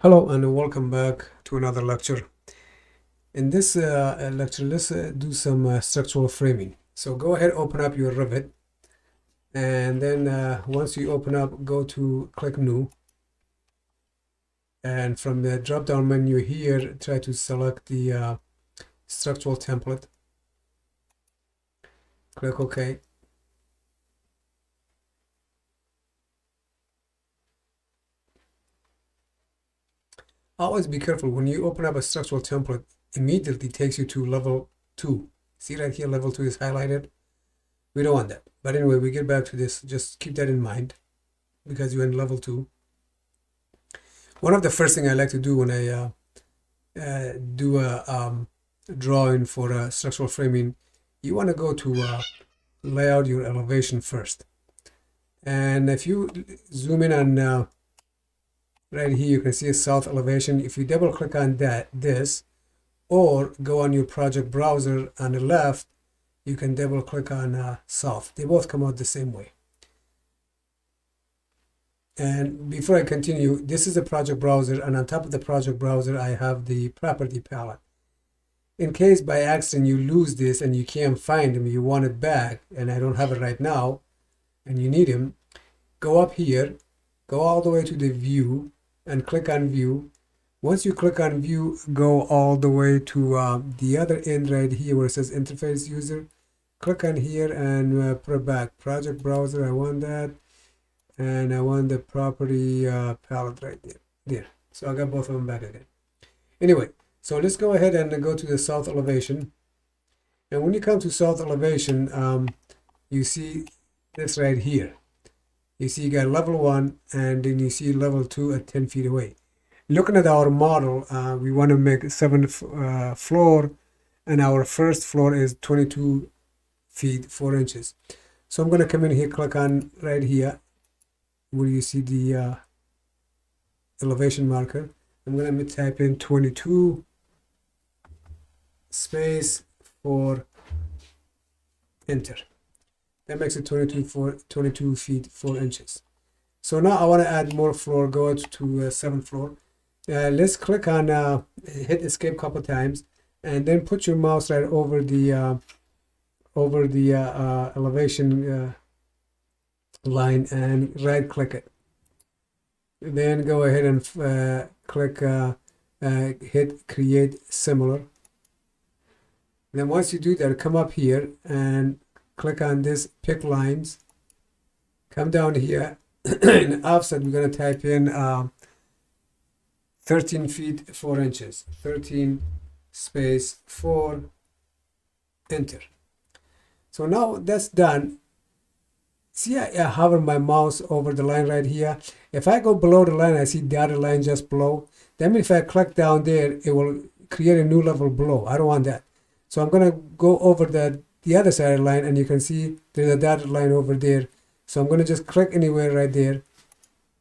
Hello and welcome back to another lecture. In this lecture, let's do some structural framing. So go ahead, open up your Revit, and then once you open up, click New, and from the drop-down menu here, try to select the structural template. Click OK. Always be careful when you open up a structural template, immediately takes you to level 2. See right here, level 2 is highlighted. We don't want that. But anyway, we get back to this. Just keep that in mind because you're in level 2. One of the first things I like to do when I do a drawing for structural framing, you want to go to lay out your elevation first. And if you zoom in on right here, you can see a south elevation. If you double click on this, or go on your project browser on the left, you can double click on south. They both come out the same way. And before I continue, this is the project browser, and on top of the project browser, I have the property palette. In case by accident you lose this and you can't find them, you want it back, and I don't have it right now, and you need them, go up here, go all the way to the view, and click on view. Once you click on view, go all the way to the other end right here where it says interface user. Click on here and put it back. Project browser, I want that. And I want the property palette right there. So I got both of them back again. Anyway, so let's go ahead and go to the south elevation. And when you come to south elevation, you see this right here. You see you got level 1, and then you see level 2 at 10 feet away. Looking at our model, we want to make 7th floor, and our first floor is 22 feet 4 inches. So I'm going to come in here, click on right here where you see the elevation marker. I'm going to type in 22 space 4, enter. That makes it 22 feet 4 inches. So now I want to add more floor, go to 7th floor. Let's click on hit escape a couple times, and then put your mouse right over the elevation line and right click it. Then go ahead and click hit create similar. Then once you do that, come up here and click on this pick lines. Come down here in offset, we're going to type in 13 feet 4 inches. 13 space 4, enter. So now that's done. See, I hover my mouse over the line right here. If I go below the line, I see dotted line just below. That means if I click down there, it will create a new level below. I don't want that. So I'm going to go over the other side of the line, and you can see there's a dotted line over there. So I'm going to just click anywhere right there,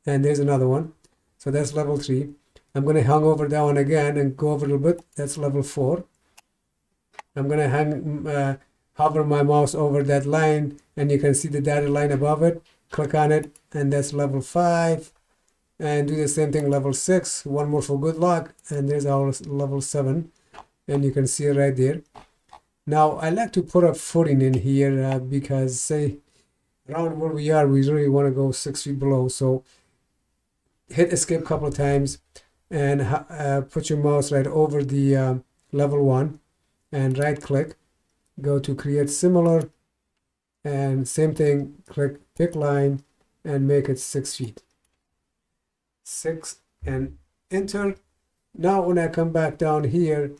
and there's another one. So that's level 3. I'm going to hang over that one again and go over a little bit. That's level 4. I'm going to hover my mouse over that line, and you can see the dotted line above it. Click on it, and that's level 5. And do the same thing, level 6. One more for good luck, and there's our level 7. And you can see it right there. Now, I like to put a footing in here because, say, around where we are, we really want to go 6 feet below. So hit escape a couple of times and put your mouse right over the level 1 and right click. Go to create similar, and same thing, click pick line and make it 6 feet. 6 and enter. Now when I come back down here,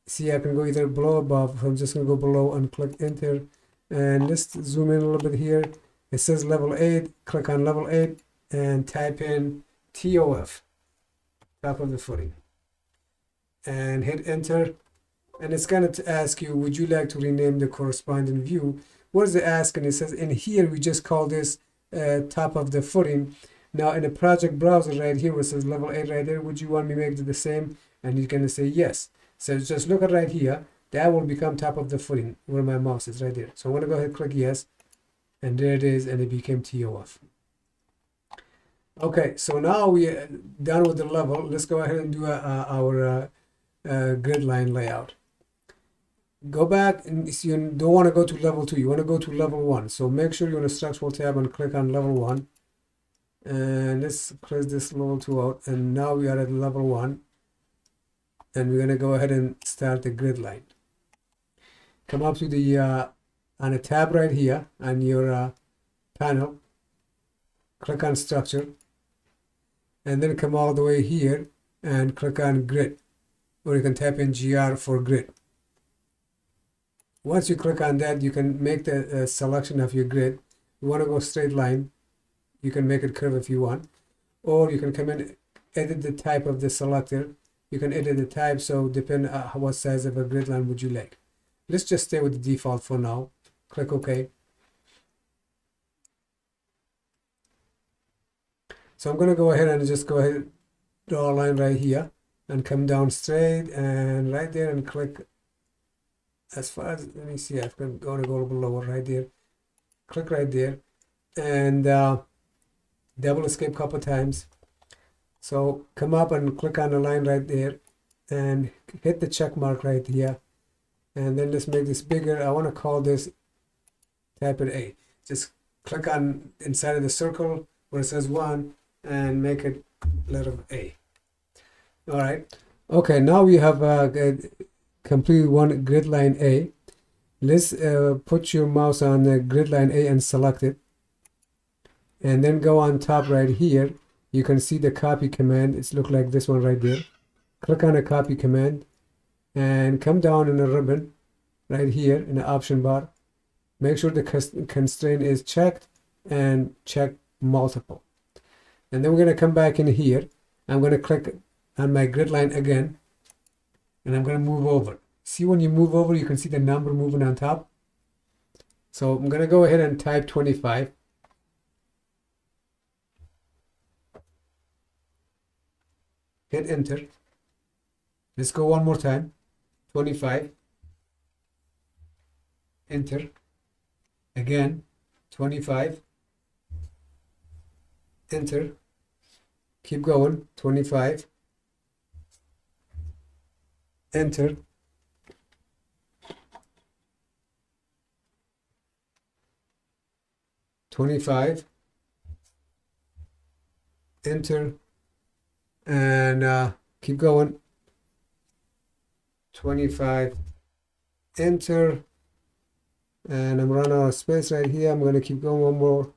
see I can go either below or above. I'm just going to go below and click enter. And let's zoom in a little bit here. It says level 8. Click on level 8 and type in TOF, top of the footing, and hit enter. And it's going to ask you, would you like to rename the corresponding view? What is it asking? It says in here, we just call this top of the footing. Now in the project browser right here, where it says level 8 right there, would you want me to make it the same? And you're going to say yes. So just look at right here. That will become top of the footing where my mouse is right there. So I'm going to go ahead and click yes. And there it is, and it became TOF. Okay, so now we are done with the level. Let's go ahead and do our grid line layout. Go back, and you don't want to go to level 2, you want to go to level 1. So make sure you're in the structural tab and click on level 1. And let's close this level 2 out. And now we are at level 1. And we're going to go ahead and start the grid line. Come up to the on a tab right here on your panel. Click on structure. And then come all the way here and click on grid. Or you can type in GR for grid. Once you click on that, you can make the selection of your grid. You want to go straight line, you can make it curve if you want. Or you can come in, edit the type of the selector. You can edit the type, so depend on what size of a grid line would you like. Let's just stay with the default for now. Click OK. So I'm going to go ahead and just go ahead, draw a line right here, and come down straight and right there and click as far as, let me see, I'm going to go a little lower right there. Click right there and double escape a couple times. So come up and click on the line right there and hit the check mark right here. And then let's make this bigger. I want to call this, type it A. Just click on inside of the circle where it says 1 and make it letter A. All right. Okay, now we have completely one grid line A. Let's put your mouse on the grid line A and select it. And then go on top right here. You can see the copy command. It's look like this one right there. Click on the copy command and come down in the ribbon right here in the option bar. Make sure the constraint is checked and check multiple. And then we're going to come back in here. I'm going to click on my grid line again. And I'm going to move over. See, when you move over, you can see the number moving on top. So I'm going to go ahead and type 25. Hit enter. Let's go one more time. 25. Enter. Again. 25. Enter. Keep going. 25. Enter. $25. Enter. And keep going. 25. Enter. And I'm running out of space right here. I'm going to keep going one more.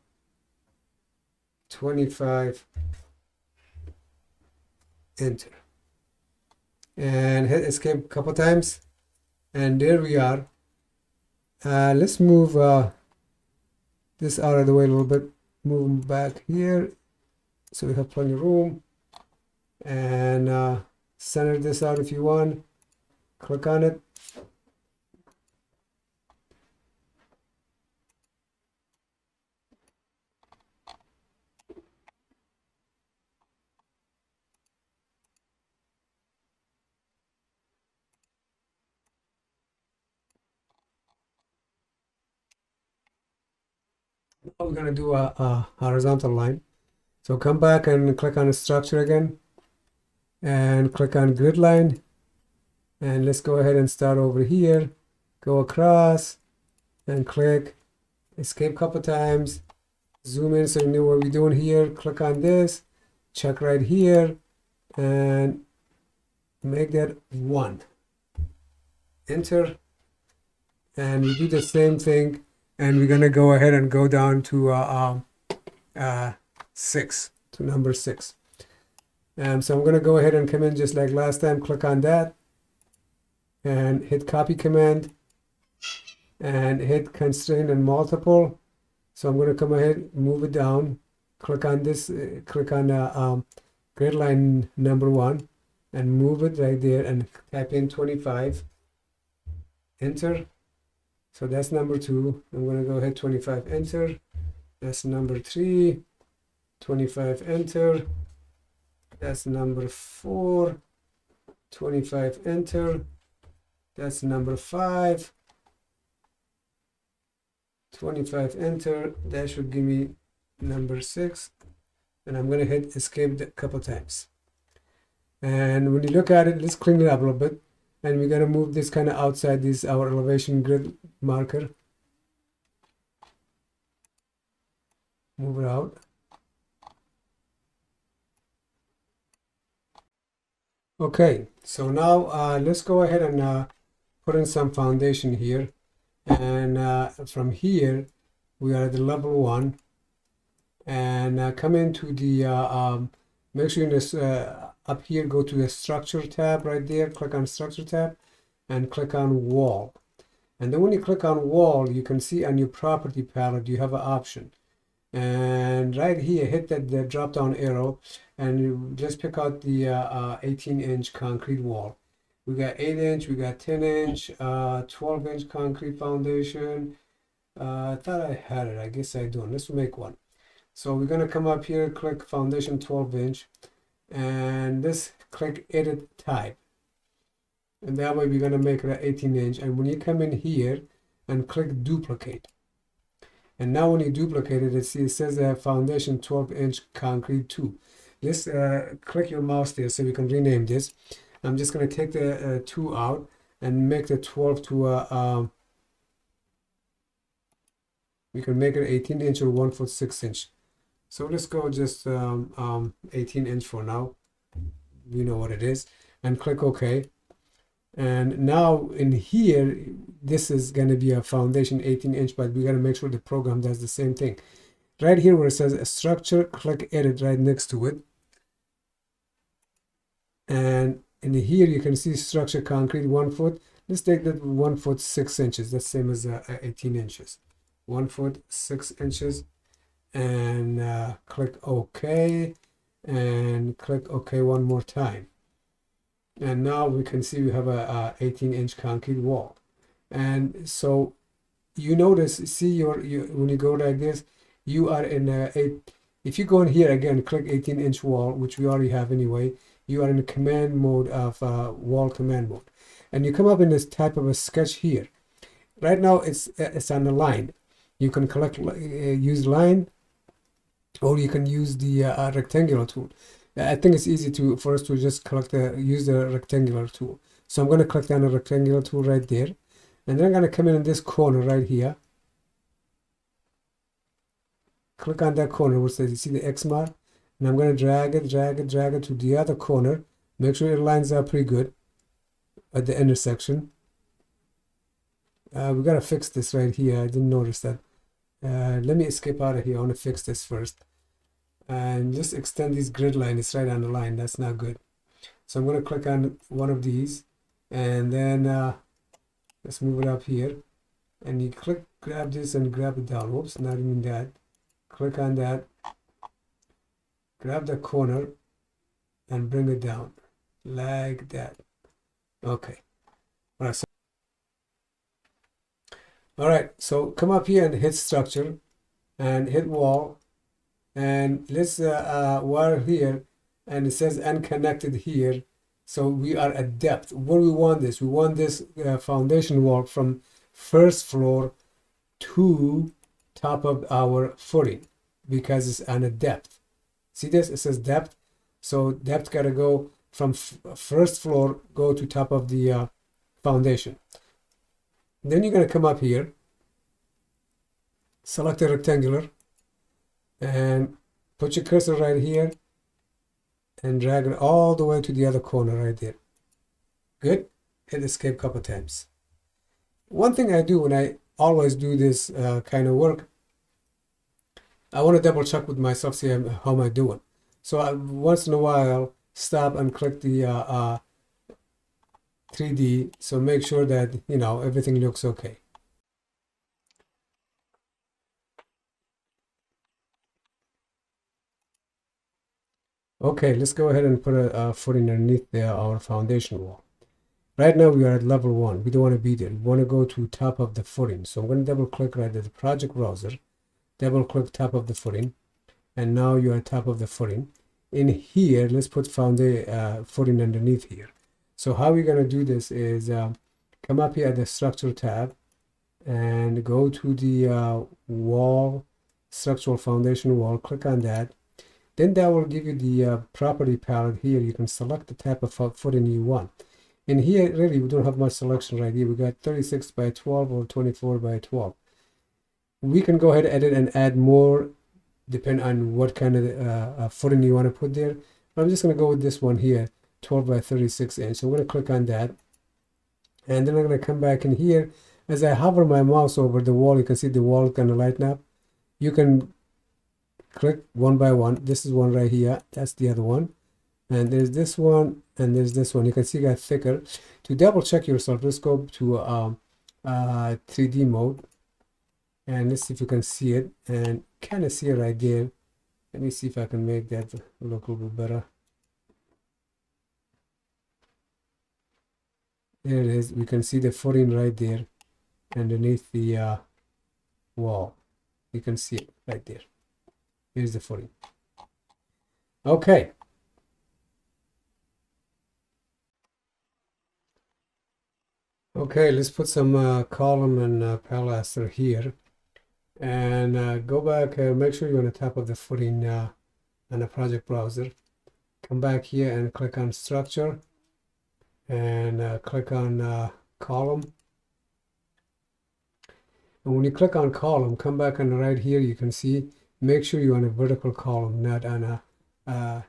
25. Enter. And hit escape a couple times. And there we are. Let's move this out of the way a little bit. Move them back here so we have plenty of room. And center this out if you want. Click on it. Now we're going to do a horizontal line. So come back and click on the structure again. And click on grid line. And let's go ahead and start over here. Go across and click. Escape a couple times. Zoom in so you know what we're doing here. Click on this. Check right here. And make that 1. Enter. And we do the same thing. And we're going to go ahead and go down to 6. To number 6. So I'm going to go ahead and come in just like last time. Click on that. And hit copy command. And hit constraint and multiple. So I'm going to come ahead, move it down. Click on this. Click on grid line number 1. And move it right there. And type in 25. Enter. So that's number 2. I'm going to go ahead 25. Enter. That's number 3. 25. Enter. That's number 4. 25. Enter. That's number 5. 25. Enter. That should give me number 6. and I'm going to hit escape a couple times. And when you look at it, let's clean it up a little bit, and we're going to move this kind of outside this our elevation grid marker. Move it out. Okay, so now let's go ahead and put in some foundation here, and from here we are at the level 1, and come into the make sure this up here, go to the structure tab right there, click on structure tab and click on wall. And then when you click on wall, you can see on your property palette you have an option, and right here hit the drop down arrow and you just pick out the 18-inch concrete wall. We got 8-inch, we got 10-inch, 12-inch concrete foundation. I thought I had it, I guess I don't. Let's make one. So we're gonna come up here, click foundation 12-inch, and this click edit type, and that way we're gonna make it an 18-inch. And when you come in here and click duplicate, and now when you duplicate it, it says foundation 12-inch concrete 2. Let's click your mouse there so we can rename this. I'm just going to take the 2 out and make the 12 to we can make it 18-inch or 1 foot 6-inch. So let's go just 18-inch for now. You know what it is, and click OK. And now in here, this is going to be a foundation 18-inch, but we got to make sure the program does the same thing. Right here where it says structure, click edit right next to it. And in here you can see structure concrete 1 foot. Let's take that 1 foot 6 inches. That's same as 18 inches. 1 foot 6 inches, and click OK, and click OK one more time. And now we can see we have a 18-inch concrete wall. And so you notice, see when you go like this, you are in if you go in here again, click 18-inch wall, which we already have anyway, you are in a command mode of wall command mode. And you come up in this type of a sketch here. Right now it's on the line. You can use line, or you can use the rectangular tool. I think it's easy for us to just use the rectangular tool. So I'm going to click on the rectangular tool right there, and then I'm going to come in this corner right here. Click on that corner where it says, you see the X mark, and I'm going to drag it to the other corner. Make sure it lines up pretty good at the intersection. We got to fix this right here. I didn't notice that. Let me escape out of here. I want to fix this first. And just extend this grid line. It's right on the line. That's not good. So I'm going to click on one of these, and then let's move it up here. And you grab this and grab it down. Whoops, not even that. Click on that. Grab the corner and bring it down like that. Okay. All right. So come up here and hit structure and hit wall. And let's wire here, and it says unconnected here, so we are at depth. What do we want this? We want this foundation wall from first floor to top of our footing, because it's on a depth. See this? It says depth, so depth got to go from first floor, go to top of the foundation. Then you're going to come up here, select the rectangular, and put your cursor right here and drag it all the way to the other corner right there. Good. Hit escape a couple times. One thing I do when I always do this kind of work, I want to double check with myself, see how am I doing. So I once in a while stop and click the 3D, so make sure that everything looks okay. Okay, let's go ahead and put a footing underneath our foundation wall. Right now we are at level 1. We don't want to be there. We want to go to top of the footing. So I'm going to double click right at the project browser, double click top of the footing, and now you're at top of the footing. In here, let's put footing underneath here. So how we're going to do this is come up here at the structure tab and go to the wall, structural foundation wall, click on that. Then that will give you the property palette here. You can select the type of footing you want. And here, really, we don't have much selection right here. We got 36 by 12 or 24 by 12. We can go ahead, edit, and add more, depending on what kind of footing you want to put there. I'm just going to go with this one here, 12 by 36 inch. So I'm going to click on that. And then I'm going to come back in here. As I hover my mouse over the wall, you can see the wall kind of lighten up. You can click one by one. This is one right here. That's the other one. And there's this one, and there's this one. You can see it got thicker. To double check yourself, let's go to 3D mode. And let's see if you can see it. And kind of see it right there. Let me see if I can make that look a little bit better. There it is. We can see the footing right there underneath the wall. You can see it right there. Here's the footing. Okay. Okay, let's put some column and pilaster here. And go back, make sure you're on the top of the footing on the project browser. Come back here and click on structure. And click on column. And when you click on column, come back on the right here, you can see, make sure you're on a vertical column, not on a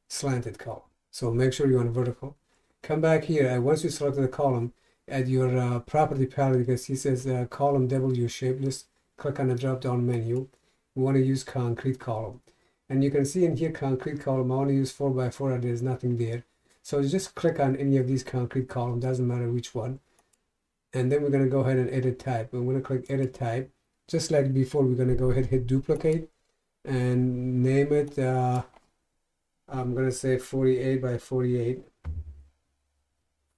slanted column. So make sure you're on a vertical. Come back here, and once you select the column, at your property palette, you can see it says column W shape. Just click on the drop down menu. We want to use concrete column. And you can see in here concrete column, I want to use 4x4, and there's nothing there. So just click on any of these concrete columns, doesn't matter which one. And then we're going to go ahead and edit type. We're going to click edit type. Just like before, we're going to go ahead and hit duplicate and name it, I'm going to say 48 by 48.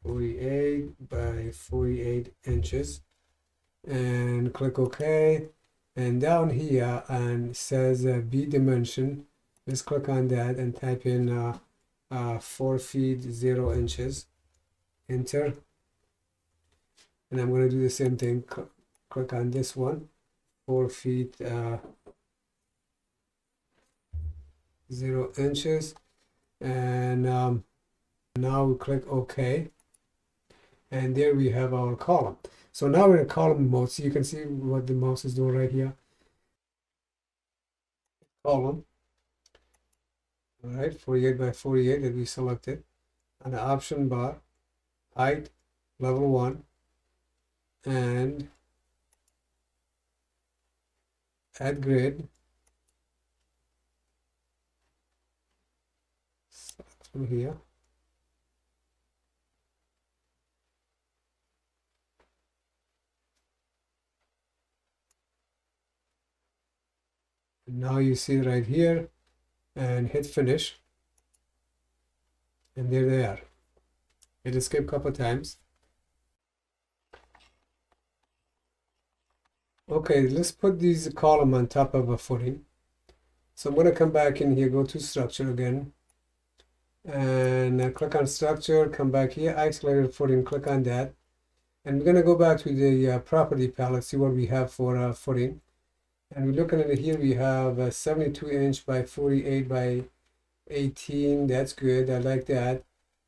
48 by 48 inches. And click OK. And down here, and it says B dimension. Let's click on that and type in 4 feet 0 inches. Enter. And I'm going to do the same thing. Click on this one, 4 feet 0 inches. And now we click OK. And there we have our column. So now we're in column mode. So you can see what the mouse is doing right here. Column. All right, 48 by 48 that we selected. On the option bar, height, level 1, and add grid. From here. And now you see right here, and hit finish. And there they are. Hit escape a couple times. Okay, let's put these column on top of a footing. So I'm going to come back in here, go to structure again, and click on structure, come back here, isolated footing, click on that. And we're going to go back to the property palette, see what we have for footing. And we're looking at it here, we have a 72 inch by 48 by 18. That's good, I like that.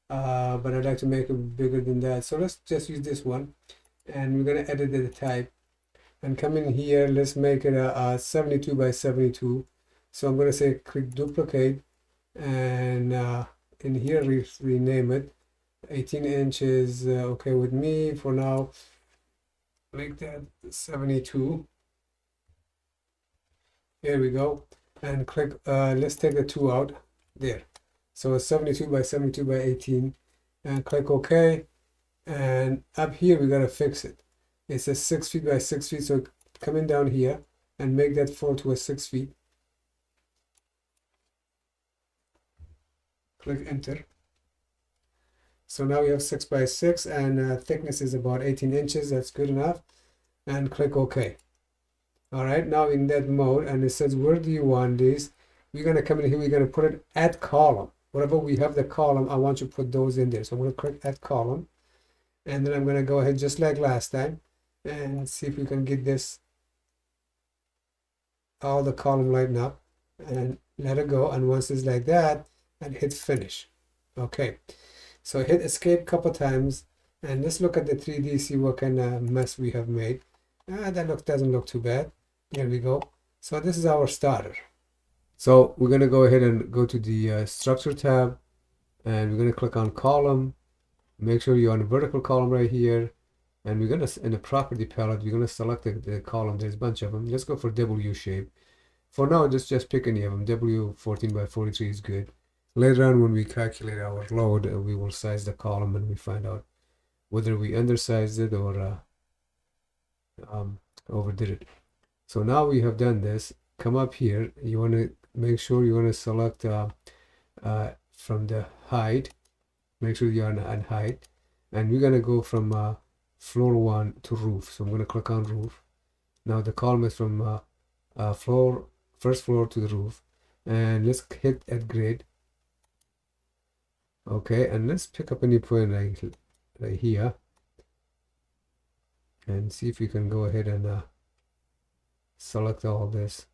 But I'd like to make it bigger than that. So let's just use this one. And we're going to edit the type. And come in here, let's make it a 72 by 72. So I'm going to say click duplicate. And in here, rename it. 18 inches, okay with me for now. Make that 72. Here we go. And click, let's take the 2 out there. So it's 72 by 72 by 18. And click OK. And up here, we got to fix it. It says 6 feet by 6 feet. So come in down here and make that fall to a 6 feet. Click enter. So now we have 6 by 6 and thickness is about 18 inches. That's good enough. And click OK. All right, now in that mode, and it says, where do you want this? We're going to come in here. We're going to put it at column. Wherever we have the column, I want you to put those in there. So I'm going to click add column. And then I'm going to go ahead just like last time and see if we can get this, all the column lighten up. And let it go, and once it's like that, and hit finish. Okay, so hit escape a couple times, and let's look at the 3D, see what kind of mess we have made. That doesn't look too bad. There we go. So this is our starter. So we're going to go ahead and go to the structure tab, and we're going to click on column. Make sure you're on the vertical column right here, and we're going to, in the property palette, we're going to select the column. There's a bunch of them. Let's go for W shape. For now, just pick any of them. W 14 by 43 is good. Later on, when we calculate our load, we will size the column and we find out whether we undersized it or overdid it. So now we have done this. Come up here. You want to make sure you want to select from the height. Make sure you're on height, and we're gonna go from floor 1 to roof. So I'm gonna click on roof. Now the column is from first floor to the roof, and let's hit at grid. Okay, and let's pick up any point right here, and see if we can go ahead and select all this,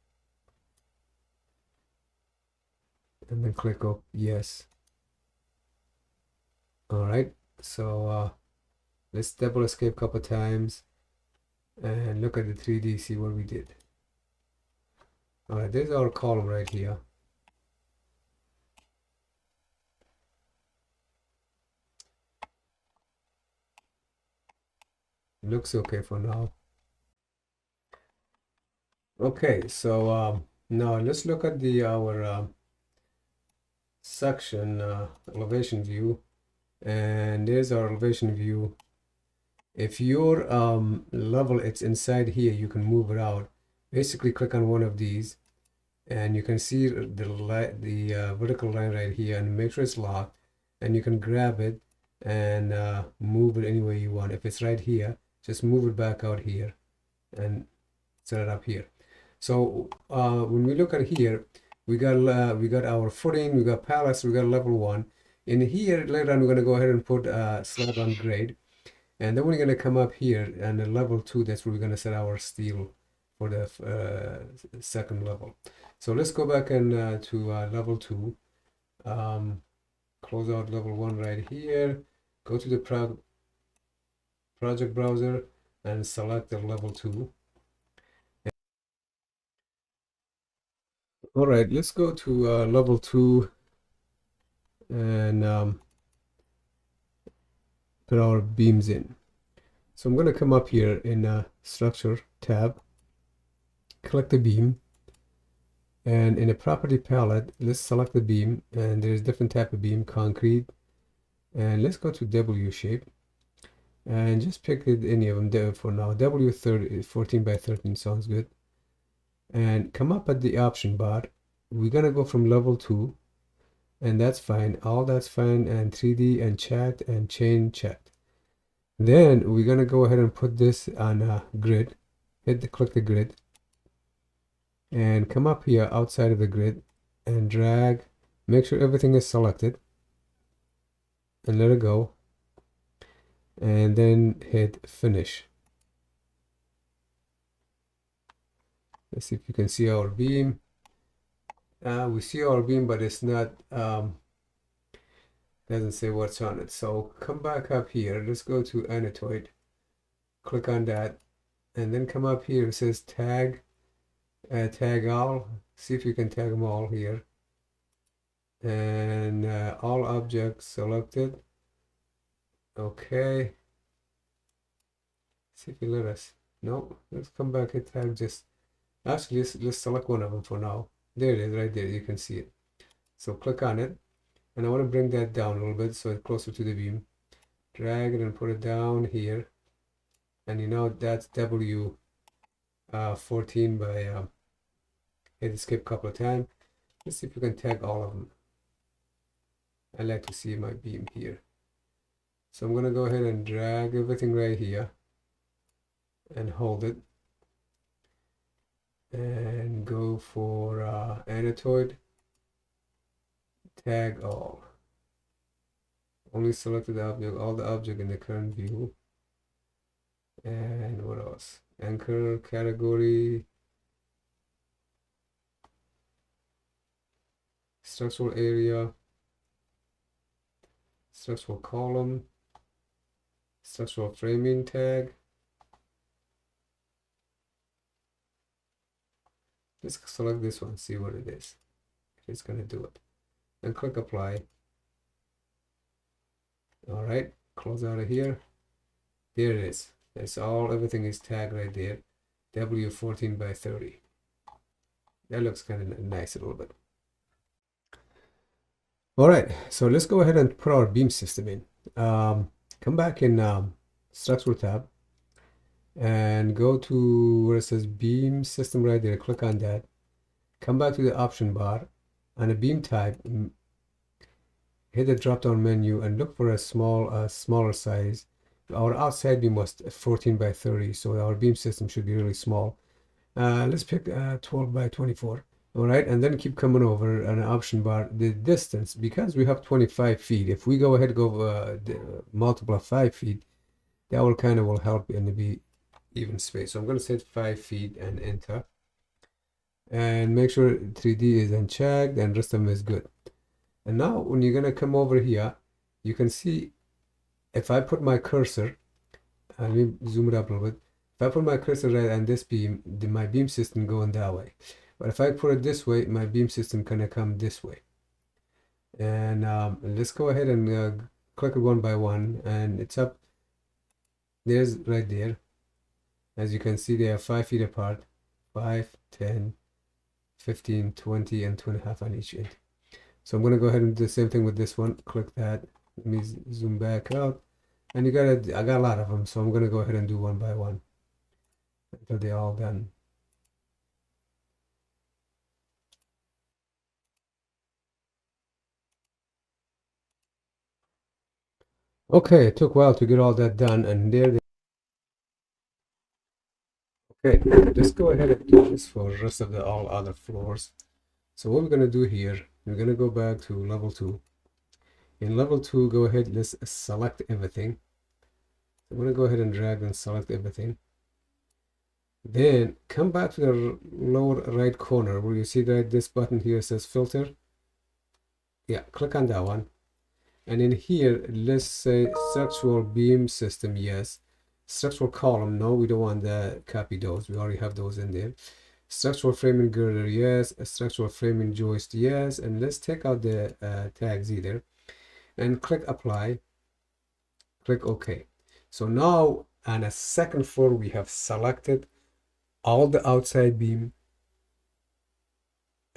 and then click OK, yes. All right, so let's double escape a couple times and look at the 3D, see what we did. All right, there's our column right here. Looks okay for now. Okay, so now let's look at our section elevation view, and there's our elevation view. If your level it's inside here, you can move it out. Basically, click on one of these, and you can see the vertical line right here, and make sure it's locked. And you can grab it and move it any way you want. If it's right here, just move it back out here and set it up here. So when we look at here, we got our footing, we got pallets, we got level 1. In here later on, we're going to go ahead and put slab on grade, and then we're going to come up here and the level 2. That's where we're going to set our steel for the second level. So let's go back and to level 2. Close out level 1 right here. Go to the project browser and select the level 2. All right, let's go to level 2 and put our beams in. So I'm going to come up here in structure tab, click the beam, and in the property palette, let's select the beam, and there's different type of beam, concrete, and let's go to W shape, and just pick any of them for now. W 14 by 13 sounds good. And come up at the option bar. We're gonna go from level 2, and that's fine. All that's fine, and 3D and chat and chain chat. Then we're gonna go ahead and put this on a grid. Click the grid, and come up here outside of the grid and drag. Make sure everything is selected, and let it go. And then hit finish. Let's see if you can see our beam. We see our beam, but it's not doesn't say what's on it. So come back up here. Let's go to annotate. Click on that, and then come up here. It says tag all. See if you can tag them all here. And all objects selected. Okay. See if you let us. No, let's come back and tag just. Actually, let's select one of them for now. There it is, right there. You can see it. So click on it, and I want to bring that down a little bit so it's closer to the beam. Drag it and put it down here, and you know that's W 14 by hit escape a couple of times. Let's see if we can tag all of them. I like to see my beam here. So I'm going to go ahead and drag everything right here and hold it, and go for annotate, tag all. Only selected object, all the object in the current view. And what else? Anchor category. structural area, structural column, structural framing tag. Just select this one, see what it is. It's going to do it. And click apply. All right, close out of here. There it is. That's all, everything is tagged right there. W14 by 30. That looks kind of nice a little bit. All right, so let's go ahead and put our beam system in. Come back in structural tab and go to where it says beam system right there. Click on that. Come back to the option bar on a beam type. Hit the drop down menu and look for a smaller size. Our outside beam was 14 by 30, so our beam system should be really small. Let's pick 12 by 24. All right, and then keep coming over an option bar. The distance, because we have 25 feet, if we go ahead and go multiply 5 feet, that will kind of help in the even space. So I'm going to set 5 feet and enter. And make sure 3D is unchecked and rest of them is good. And now when you're going to come over here, you can see if I put my cursor, let me zoom it up a little bit. If I put my cursor right on this beam, my beam system going that way. But if I put it this way, my beam system gonna come this way. And let's go ahead and click it one by one, and it's up. There's right there. As you can see, they are 5 feet apart. 5, 10, 15, 20, and 2.5 on each end. So I'm gonna go ahead and do the same thing with this one. Click that. Let me zoom back out. And I got a lot of them, so I'm gonna go ahead and do one by one until they're all done. Okay, it took a while to get all that done, and there they. Okay, let's go ahead and do this for the rest of the all other floors. So what we're gonna do here, we're gonna go back to level 2. In level 2, go ahead, let's select everything. I'm gonna go ahead and drag and select everything. Then come back to the lower right corner where you see that this button here says filter. Yeah, click on that one. And in here, let's say structural beam system, yes. Structural column, no, we don't want to copy those. We already have those in there. Structural framing girder, yes. Structural framing joist, yes. And let's take out the tags either. And click apply. Click OK. So now on a second floor, we have selected all the outside beam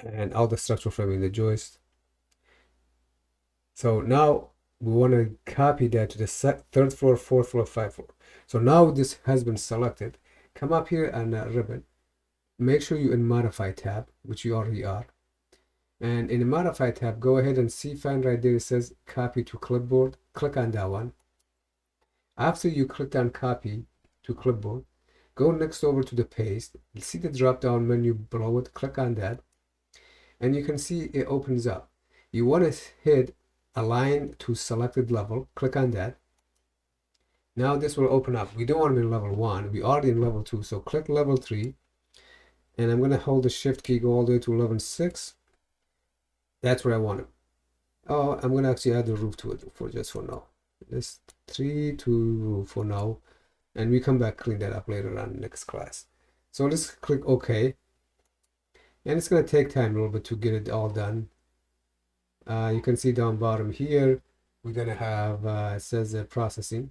and all the structural framing, the joist. So now we want to copy that to the third floor, fourth floor, 5th floor. So now this has been selected. Come up here and ribbon. Make sure you're in modify tab, which you already are. And in the modify tab, go ahead and find right there it says copy to clipboard. Click on that one. After you click on copy to clipboard, go next over to the paste. You see the drop down menu below it. Click on that. And you can see it opens up. You want to hit align to selected level. Click on that. Now this will open up. We don't want to be in level 1. We already in level 2. So click level 3. And I'm going to hold the shift key, go all the way to level 6. That's where I want it. Oh, I'm going to actually add the roof to it for now. This 3 to roof for now. And we come back, clean that up later on next class. So let's click OK. And it's going to take time a little bit to get it all done. You can see down bottom here, we're going to have, it says processing.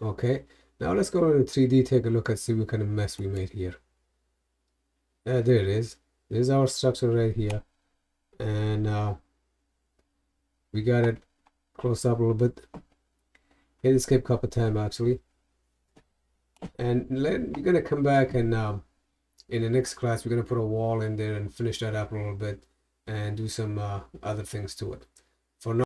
Okay, now let's go to 3D, take a look and see what kind of mess we made here. There it is. There's our structure right here. And we got it close up a little bit. Hit escape a couple times actually. And we're going to come back and in the next class, we're going to put a wall in there and finish that up a little bit and do some other things to it. For now,